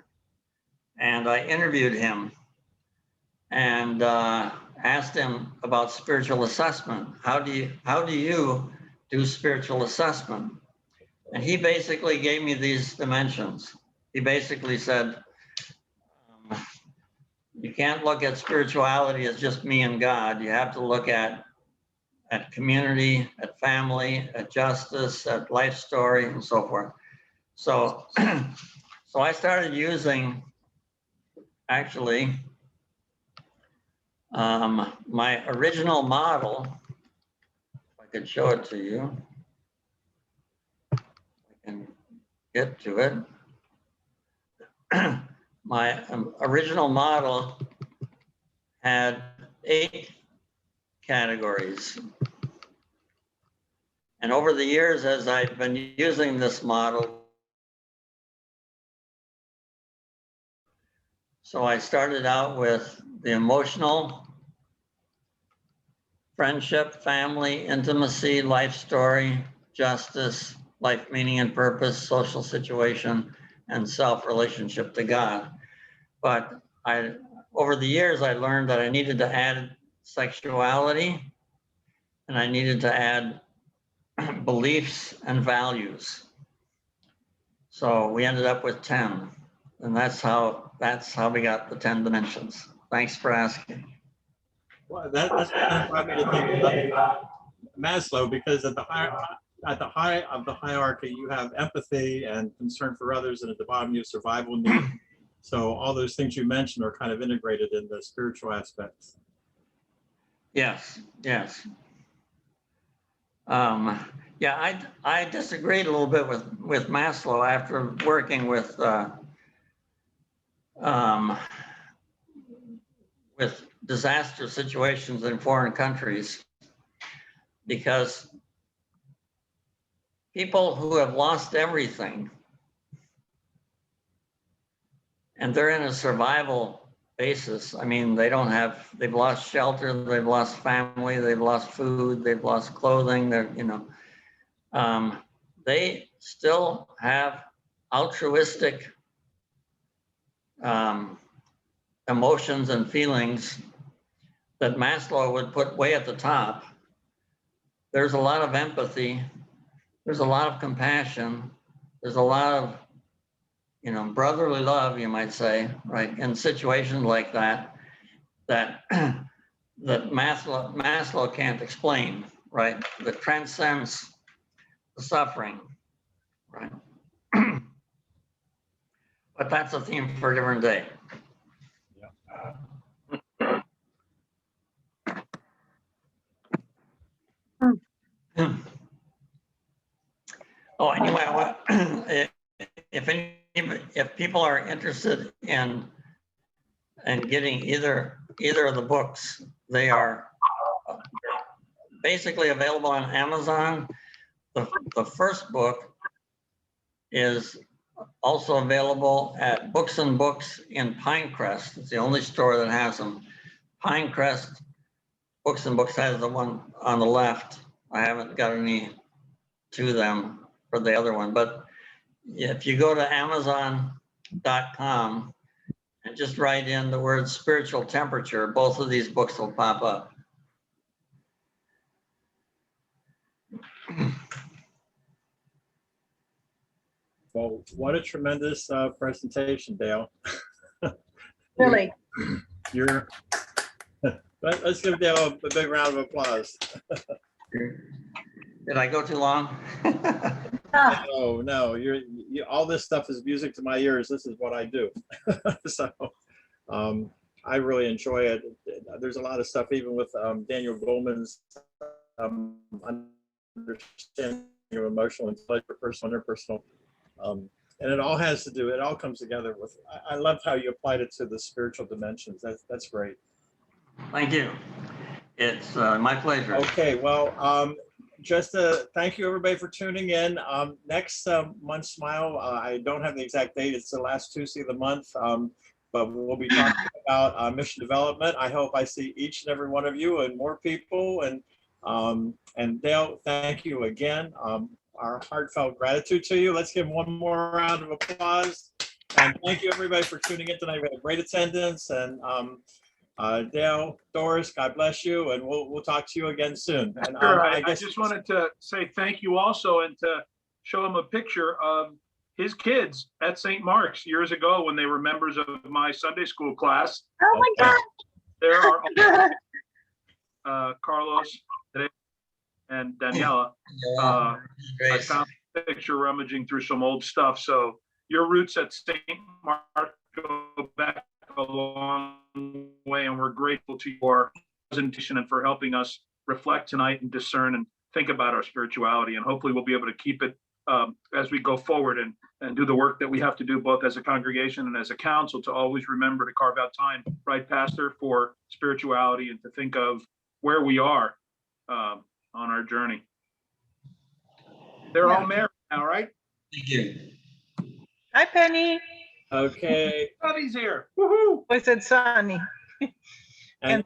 And I interviewed him and asked him about spiritual assessment. How do you do spiritual assessment? And he basically gave me these dimensions. He basically said, you can't look at spirituality as just me and God. You have to look at community, at family, at justice, at life story, and so forth. So, so I started using, actually, my original model. If I could show it to you, I can get to it. My original model had 8 categories. And over the years, as I've been using this model, so I started out with the emotional, friendship, family, intimacy, life story, justice, life meaning and purpose, social situation, and self-relationship to God. But over the years, I learned that I needed to add sexuality, and I needed to add beliefs and values. So we ended up with 10, and that's how we got the 10 dimensions. Thanks for asking. Well, that's kind of brought me to think about Maslow, because at the high of the hierarchy, you have empathy and concern for others, and at the bottom, you have survival need. So all those things you mentioned are kind of integrated in the spiritual aspects. Yes, yes. Yeah, I disagreed a little bit with Maslow after working with disaster situations in foreign countries, because people who have lost everything and they're in a survival basis. I mean, they've lost shelter, they've lost family, they've lost food, they've lost clothing, they still have altruistic emotions and feelings that Maslow would put way at the top. There's a lot of empathy, there's a lot of compassion, there's a lot of brotherly love, you might say, right? In situations like that Maslow can't explain, right? That transcends the suffering, right? But that's a theme for a different day. Yeah. Oh, anyway, if people are interested in getting either of the books, they are basically available on Amazon. The first book is also available at Books and Books in Pinecrest. It's the only store that has them. Pinecrest Books and Books has the one on the left. I haven't got any to them for the other one, but if you go to Amazon.com and just write in the word spiritual temperature, both of these books will pop up. Well, what a tremendous presentation, Dale. Really. Let's give Dale a big round of applause. Did I go too long? No, all this stuff is music to my ears. This is what I do. So I really enjoy it. There's a lot of stuff, even with Daniel Goleman's understanding of emotional intellectual, personal, interpersonal. And it all has to do, it all comes together with, I love how you applied it to the spiritual dimensions. That's great. Thank you. It's my pleasure. Okay, well, just thank you everybody for tuning in. Next month, Smile, I don't have the exact date. It's the last Tuesday of the month, but we'll be talking about mission development. I hope I see each and every one of you and more people. And Dale, thank you again. Our heartfelt gratitude to you. Let's give one more round of applause. And thank you everybody for tuning in tonight. We had great attendance, and Dale, Doris, God bless you, and we'll talk to you again soon. And Sure, I just wanted to say thank you also, and to show him a picture of his kids at St. Mark's years ago when they were members of my Sunday school class. Oh my God. There are Carlos and Daniela. I found a picture rummaging through some old stuff. So your roots at St. Mark go back a long way, and we're grateful to your presentation and for helping us reflect tonight and discern and think about our spirituality. And hopefully we'll be able to keep it as we go forward and do the work that we have to do both as a congregation and as a council, to always remember to carve out time, right, Pastor, for spirituality, and to think of where we are on our journey. They're all married now, right? Thank you. Hi, Penny. Okay. Sonny's here. Woohoo! I said Sonny. And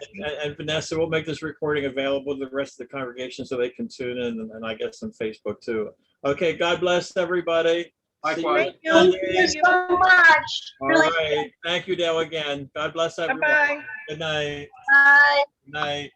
Vanessa, we'll make this recording available to the rest of the congregation so they can tune in, and I guess on Facebook too. Okay, God bless everybody. Likewise. See you Thank Sunday. you. Thank you so much. All Really. right. Thank you, Dale, again. God bless everyone. Bye-bye. Good night. Bye. Good night.